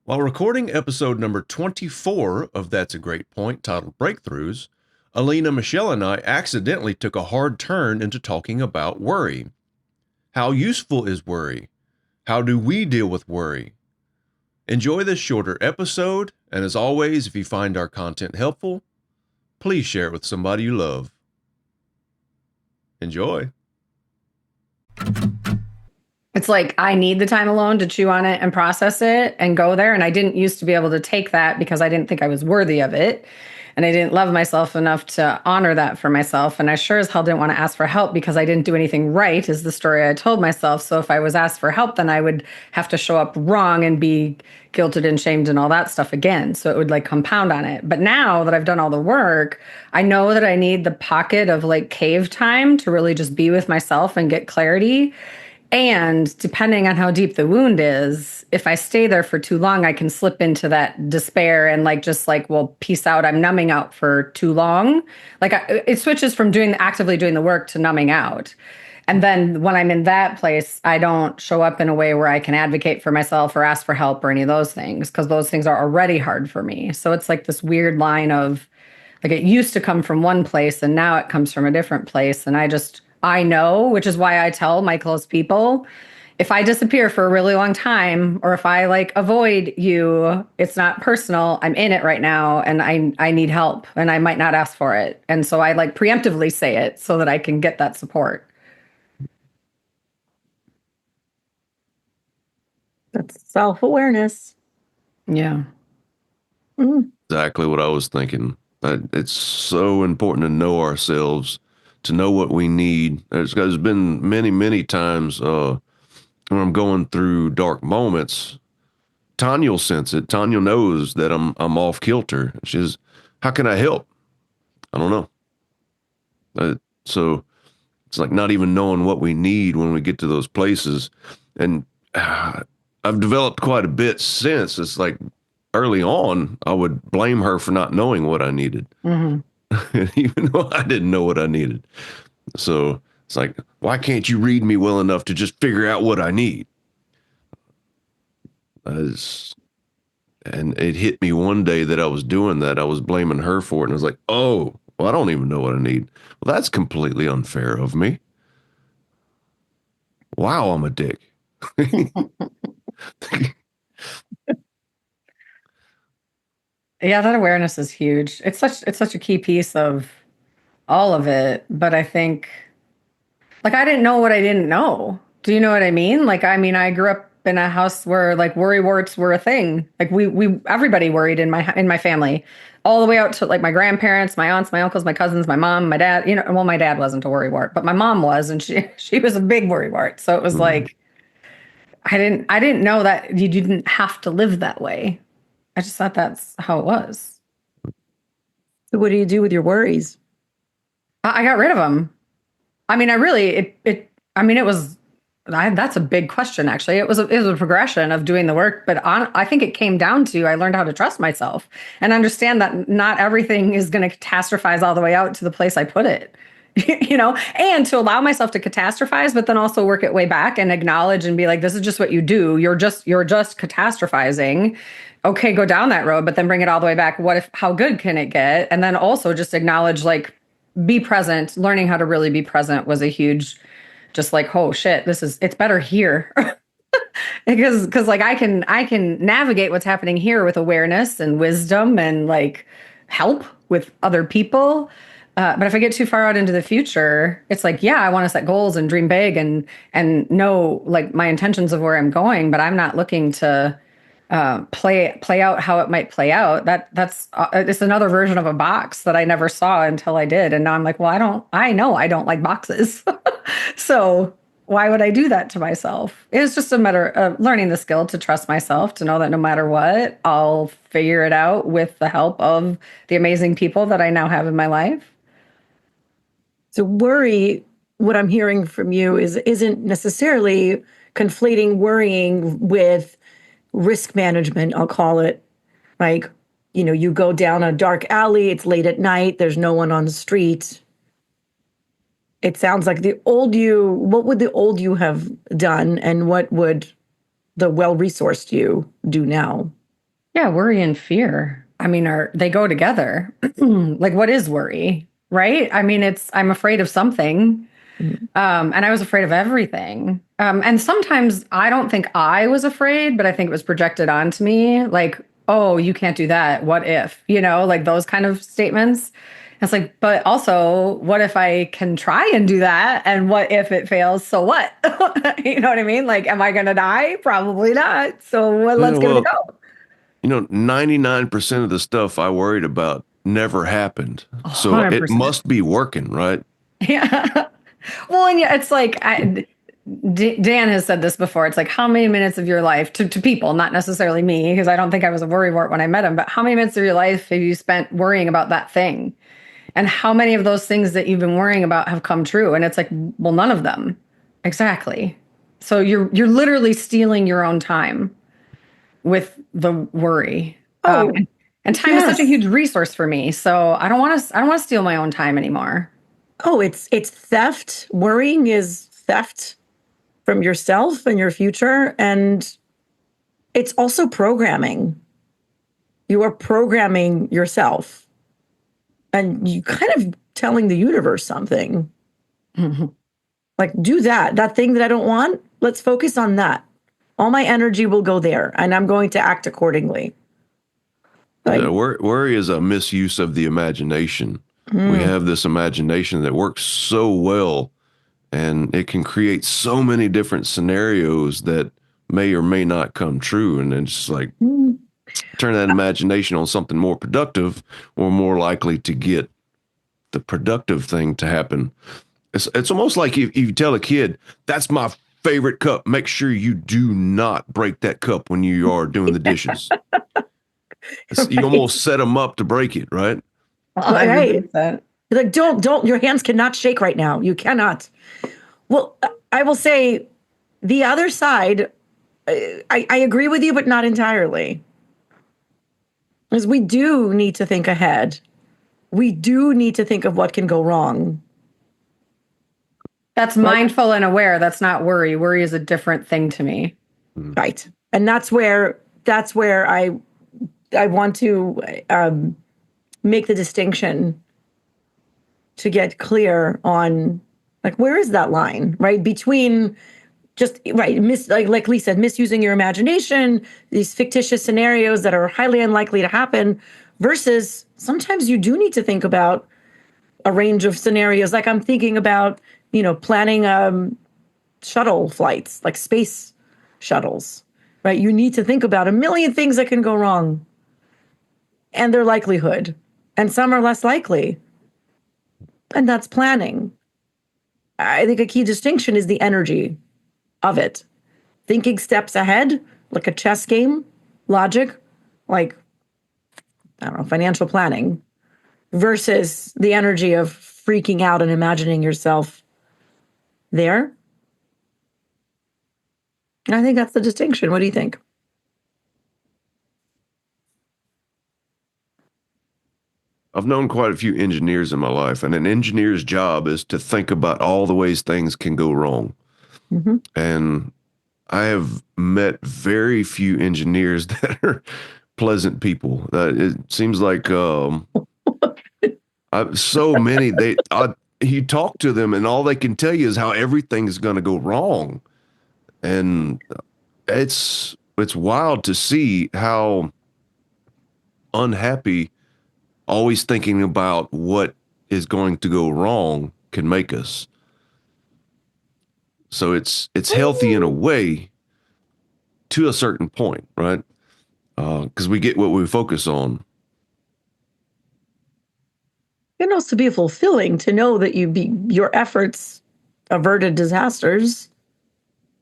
While recording episode number 24 of That's a Great Point, titled Breakthroughs, Alina, Michelle, and I accidentally took a hard turn into talking about worry. How useful is worry? How do we deal with worry? Enjoy this shorter episode, and as always, if you find our content helpful, please share it with somebody you love. Enjoy. It's like I need the time alone to chew on it and process it and go there. And I didn't used to be able to take that because I didn't think I was worthy of it. And I didn't love myself enough to honor that for myself. And I sure as hell didn't want to ask for help because I didn't do anything right, is the story I told myself. So if I was asked for help, then I would have to show up wrong and be guilted and shamed and all that stuff again. So it would like compound on it. But now that I've done all the work, I know that I need the pocket of like cave time to really just be with myself and get clarity. And depending on how deep the wound is, if I stay there for too long, I can slip into that despair and like just like, well, peace out. I'm numbing out for too long. It switches from actively doing the work to numbing out. And then when I'm in that place, I don't show up in a way where I can advocate for myself or ask for help or any of those things, because those things are already hard for me. So it's like this weird line of like it used to come from one place and now it comes from a different place. And I know, which is why I tell my close people, if I disappear for a really long time or if I like avoid you, it's not personal. I'm in it right now and I need help and I might not ask for it. And so I like preemptively say it so that I can get that support. That's self-awareness. Yeah. Exactly what I was thinking. It's so important to know ourselves, to know what we need. There's been many, many times when I'm going through dark moments. Tanya will sense it. Tanya knows that I'm off kilter. She's, how can I help? I don't know. So it's like not even knowing what we need when we get to those places. And I've developed quite a bit since. It's like early on, I would blame her for not knowing what I needed. Mm-hmm. Even though I didn't know what I needed. So it's like, why can't you read me well enough to just figure out what I need? And it hit me one day that I was doing that. I was blaming her for it. And I was like, oh, well, I don't even know what I need. Well, that's completely unfair of me. Wow, I'm a dick. Yeah, that awareness is huge. It's such a key piece of all of it. But I think like I didn't know what I didn't know. Do you know what I mean? Like I grew up in a house where like worry warts were a thing. Like we everybody worried in my family, all the way out to like my grandparents, my aunts, my uncles, my cousins, my mom, my dad. You know, well, my dad wasn't a worry wart, but my mom was, and she was a big worry wart. So it was like I didn't know that you didn't have to live that way. I just thought that's how it was. So what do you do with your worries? I got rid of them. I mean, it was, that's a big question, actually. It was a progression of doing the work, but I think it came down to, I learned how to trust myself and understand that not everything is going to catastrophize all the way out to the place I put it, you know, and to allow myself to catastrophize, but then also work it way back and acknowledge and be like, this is just what you do. You're just catastrophizing. Okay, go down that road, but then bring it all the way back. How good can it get? And then also just acknowledge, like, be present. Learning how to really be present was a huge, just like, oh shit, it's better here. because like I can navigate what's happening here with awareness and wisdom and like help with other people. But if I get too far out into the future, it's like, yeah, I want to set goals and dream big and know like my intentions of where I'm going, but I'm not looking to play out how it might play out. That's it's another version of a box that I never saw until I did. And now I'm like, well, I know I don't like boxes. So why would I do that to myself? It's just a matter of learning the skill to trust myself, to know that no matter what, I'll figure it out with the help of the amazing people that I now have in my life. So worry, what I'm hearing from you isn't necessarily conflating worrying with risk management, I'll call it. Like, you know, you go down a dark alley, it's late at night, there's no one on the street. It sounds like what would the old you have done, and what would the well-resourced you do now? Yeah, worry and fear. I mean, they go together? Like, what is worry? Right? I mean, I'm afraid of something. Mhm. And I was afraid of everything. And sometimes I don't think I was afraid, but I think it was projected onto me. Like, oh, you can't do that. What if? Like those kind of statements. It's like, but also, what if I can try and do that? And what if it fails? So what? You know what I mean? Like, am I going to die? Probably not. So Yeah, let's give it a well, go. 99% of the stuff I worried about never happened. So it 100%. must be working, right? Yeah. Well, and yeah, it's like Dan has said this before. It's like how many minutes of your life to people, not necessarily me, because I don't think I was a worrywart when I met him, but how many minutes of your life have you spent worrying about that thing? And how many of those things that you've been worrying about have come true? And it's like, well, none of them. Exactly. So you're literally stealing your own time with the worry. Oh, And time is such a yes. huge resource for me. So I don't want to steal my own time anymore. Oh, it's theft. Worrying is theft from yourself and your future. And it's also programming. You are programming yourself and you kind of telling the universe something. Like, do that thing that I don't want. Let's focus on that. All my energy will go there and I'm going to act accordingly. Like, Yeah, worry is a misuse of the imagination. We have this imagination that works so well, and it can create so many different scenarios that may or may not come true. And then just like mm, turn that imagination on something more productive, we're more likely to get the productive thing to happen. It's almost like if you tell a kid, that's my favorite cup, make sure you do not break that cup when you are doing the dishes. You right. almost set them up to break it, right? Right. 100%. Like, don't, your hands cannot shake right now. You cannot. Well, I will say the other side, I agree with you, but not entirely. Because we do need to think ahead. We do need to think of what can go wrong. That's Right. mindful and aware. That's not worry. Worry is a different thing to me. Right. And that's where I want to make the distinction to get clear on, like, where is that line, right? Between just right, like Lee said, misusing your imagination, these fictitious scenarios that are highly unlikely to happen, versus sometimes you do need to think about a range of scenarios. Like I'm thinking about, planning shuttle flights, like space shuttles, right? You need to think about a million things that can go wrong and their likelihood, and some are less likely. And that's planning. I think a key distinction is the energy of it. Thinking steps ahead, like a chess game, logic, like, I don't know, financial planning, versus the energy of freaking out and imagining yourself there. And I think that's the distinction. What do you think? I've known quite a few engineers in my life, and an engineer's job is to think about all the ways things can go wrong. Mm-hmm. And I have met very few engineers that are pleasant people. It seems like so many you talk to them, and all they can tell you is how everything is going to go wrong, and it's wild to see how unhappy always thinking about what is going to go wrong can make us. So it's healthy in a way to a certain point, right? Because we get what we focus on. It can also be fulfilling to know that your efforts averted disasters.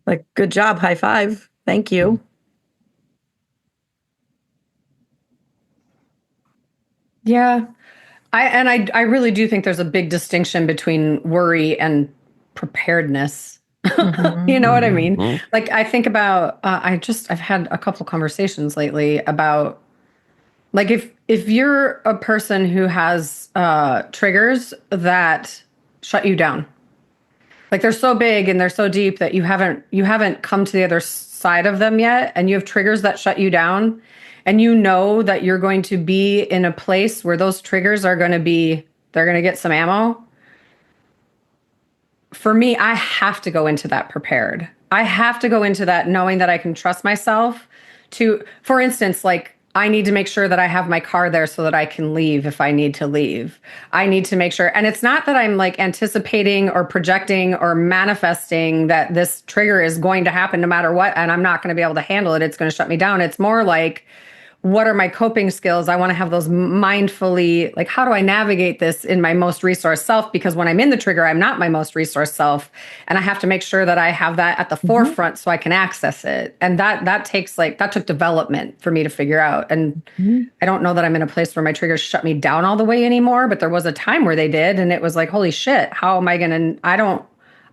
Like, good job, high five, thank you. Yeah. I really do think there's a big distinction between worry and preparedness. You know what I mean? Mhm. Like I think about I've had a couple conversations lately about like if you're a person who has triggers that shut you down. Like they're so big and they're so deep that you haven't come to the other outside of them yet, and you have triggers that shut you down, and you know that you're going to be in a place where those triggers are going to be, they're going to get some ammo. For me, I have to go into that prepared. I have to go into that knowing that I can trust myself to, for instance, like I need to make sure that I have my car there so that I can leave if I need to leave. I need to make sure, and it's not that I'm like anticipating or projecting or manifesting that this trigger is going to happen no matter what, and I'm not going to be able to handle it. It's going to shut me down. It's more like, what are my coping skills? I want to have those mindfully, like, how do I navigate this in my most resource self? Because when I'm in the trigger, I'm not my most resource self. And I have to make sure that I have that at the forefront so I can access it. And that takes that took development for me to figure out. And I don't know that I'm in a place where my triggers shut me down all the way anymore, but there was a time where they did. And it was like, holy shit, how am I going to, I don't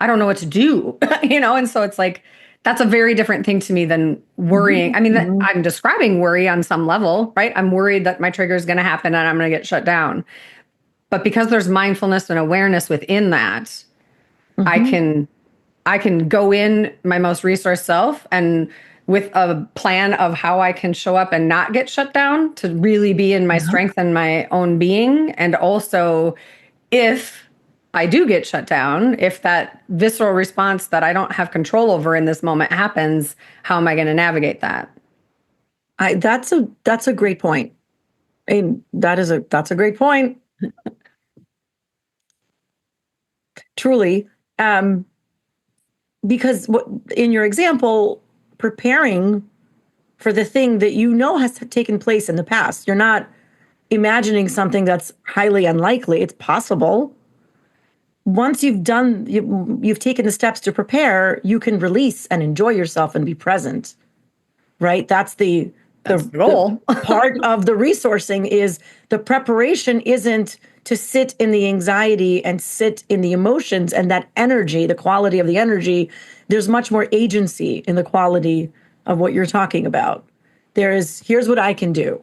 know what to do, And so it's like, that's a very different thing to me than worrying. I mean, I'm describing worry on some level, right? I'm worried that my trigger is going to happen and I'm going to get shut down. But because there's mindfulness and awareness within that, I can go in my most resource self and with a plan of how I can show up and not get shut down, to really be in my strength and my own being. And also, if I do get shut down, if that visceral response that I don't have control over in this moment happens, how am I going to navigate that? That's a great point. And that's a great point. Truly. Because in your example, preparing for the thing that has taken place in the past, you're not imagining something that's highly unlikely. It's possible. Once you've taken the steps to prepare, you can release and enjoy yourself and be present, right? That's the goal. The part of the resourcing is the preparation isn't to sit in the anxiety and sit in the emotions and that energy, the quality of the energy. There's much more agency in the quality of what you're talking about. Here's what I can do.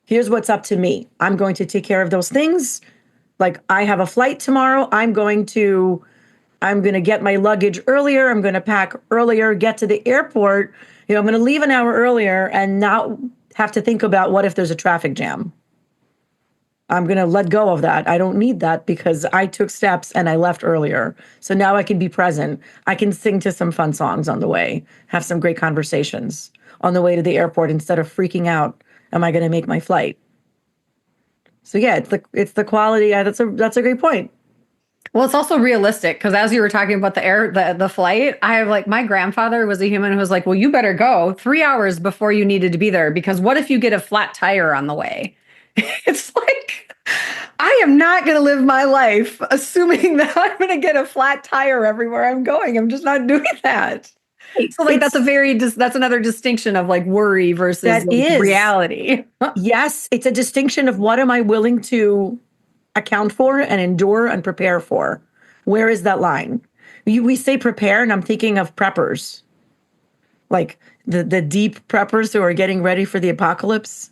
Here's what's up to me. I'm going to take care of those things. Like, I have a flight tomorrow. I'm going to get my luggage earlier. I'm going to pack earlier, get to the airport. I'm going to leave an hour earlier and not have to think about what if there's a traffic jam. I'm going to let go of that. I don't need that because I took steps and I left earlier. So now I can be present. I can sing to some fun songs on the way, have some great conversations on the way to the airport instead of freaking out. Am I going to make my flight? So yeah, it's the quality. That's a great point. Well, it's also realistic because as you were talking about the flight, I have my grandfather was a human who was like, well, you better go 3 hours before you needed to be there, because what if you get a flat tire on the way? It's like, I am not going to live my life assuming that I'm going to get a flat tire everywhere I'm going. I'm just not doing that. So that's another distinction of worry versus reality. Yes, it's a distinction of what am I willing to account for and endure and prepare for. Where is that line? We say prepare, and I'm thinking of preppers, like the deep preppers who are getting ready for the apocalypse.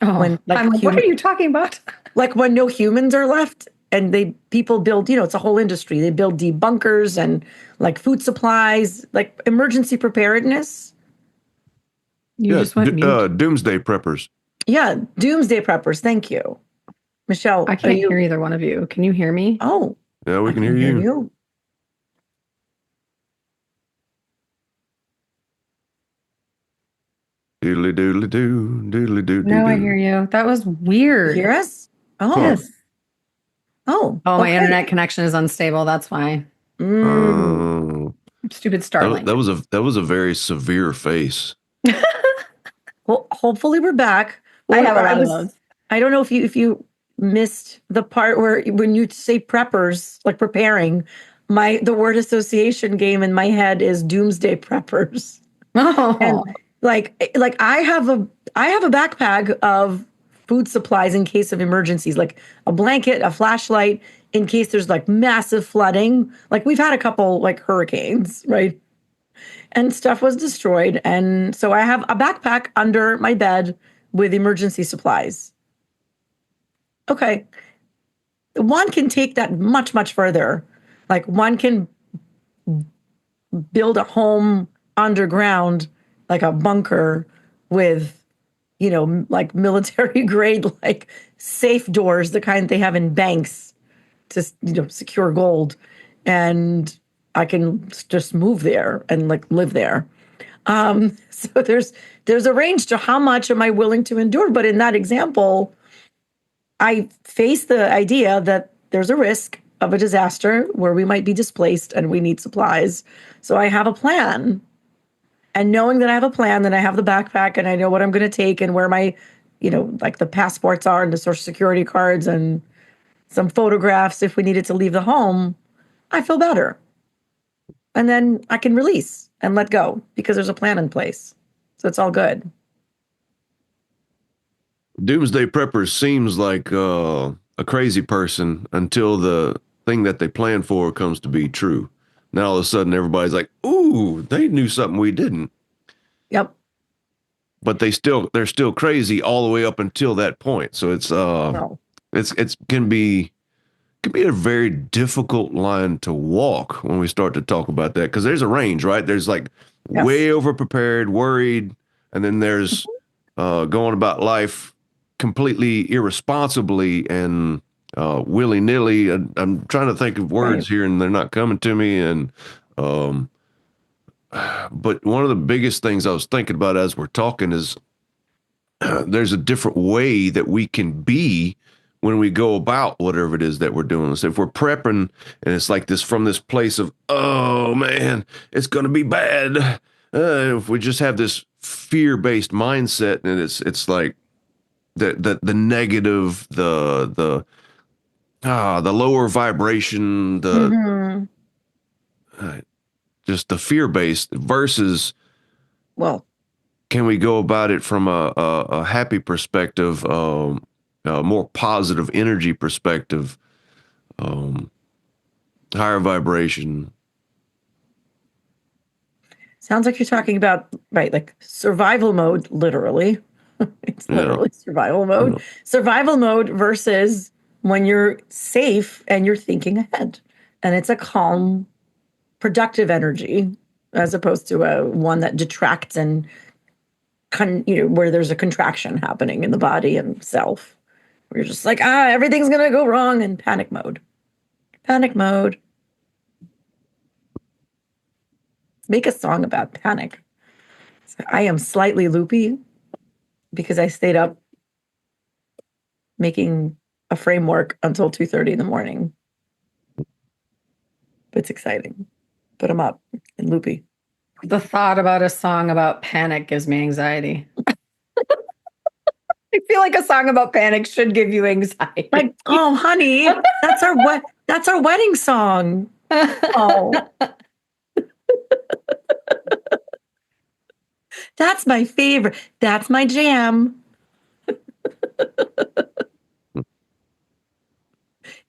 Oh, what are you talking about? Like when no humans are left, and people build, it's a whole industry. They build deep bunkers and food supplies, emergency preparedness. You just went mute. Doomsday preppers. Yeah, doomsday preppers. Thank you, Michelle. I can't hear either one of you. Can you hear me? Oh, yeah, we can hear you. Doodly doodly doo, doodly doo. No, I hear you. That was weird. You hear us? Oh, yes. Oh, my internet connection is unstable. That's why. Stupid Starlink. That was a very severe face. Well, hopefully we're back. Well, I have a lot of those. I don't know if you missed the part where when you say preppers, preparing, the word association game in my head is doomsday preppers. Oh. And I have a backpack of food supplies in case of emergencies, like a blanket, a flashlight in case there's massive flooding. We've had a couple hurricanes, right? And stuff was destroyed. And so I have a backpack under my bed with emergency supplies. Okay. One can take that much, much further. One can build a home underground, like a bunker with, like military grade, like safe doors, the kind they have in banks to, secure gold. And I can just move there and like live there. So there's a range to how much am I willing to endure. But in that example, I face the idea that there's a risk of a disaster where we might be displaced and we need supplies. So I have a plan. And knowing that I have a plan, that I have the backpack and I know what I'm going to take and where my, like the passports are and the social security cards and some photographs if we needed to leave the home, I feel better. And then I can release and let go because there's a plan in place. So it's all good. Doomsday Prepper seems like a crazy person until the thing that they plan for comes to be true. Now all of a sudden everybody's like, "Ooh, they knew something we didn't." Yep. But they're still crazy all the way up until that point. So it's can be a very difficult line to walk when we start to talk about that, because there's a range, right? There's like way over prepared, worried, and then there's going about life completely irresponsibly and willy-nilly. I'm trying to think of words here and they're not coming to me. And but one of the biggest things I was thinking about as we're talking is there's a different way that we can be when we go about whatever it is that we're doing. So if we're prepping and it's like this from this place of, oh man, it's going to be bad. If we just have this fear-based mindset and it's like the negative, the lower vibration, just the fear-based versus, well, can we go about it from a happy perspective, a more positive energy perspective, higher vibration? Sounds like you're talking about, right, like survival mode, literally. It's literally survival mode. Yeah. Survival mode versus when you're safe and you're thinking ahead. And it's a calm, productive energy as opposed to a one that detracts and where there's a contraction happening in the body and self. Where you're just like, everything's gonna go wrong, in panic mode. Panic mode. Make a song about panic. So I am slightly loopy because I stayed up making a framework until 2:30 in the morning. It's exciting, but I'm up and loopy. The thought about a song about panic gives me anxiety. I feel like a song about panic should give you anxiety. Like, oh, honey, that's our wedding song. Oh, that's my favorite. That's my jam.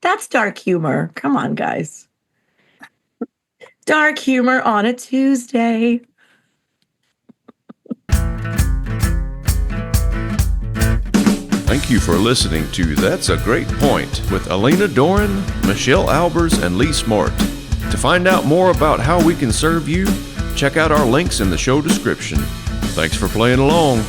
That's dark humor. Come on, guys. Dark humor on a Tuesday. Thank you for listening to That's a Great Point with Alina Doran, Michelle Aalbers, and Lee Smart. To find out more about how we can serve you, check out our links in the show description. Thanks for playing along.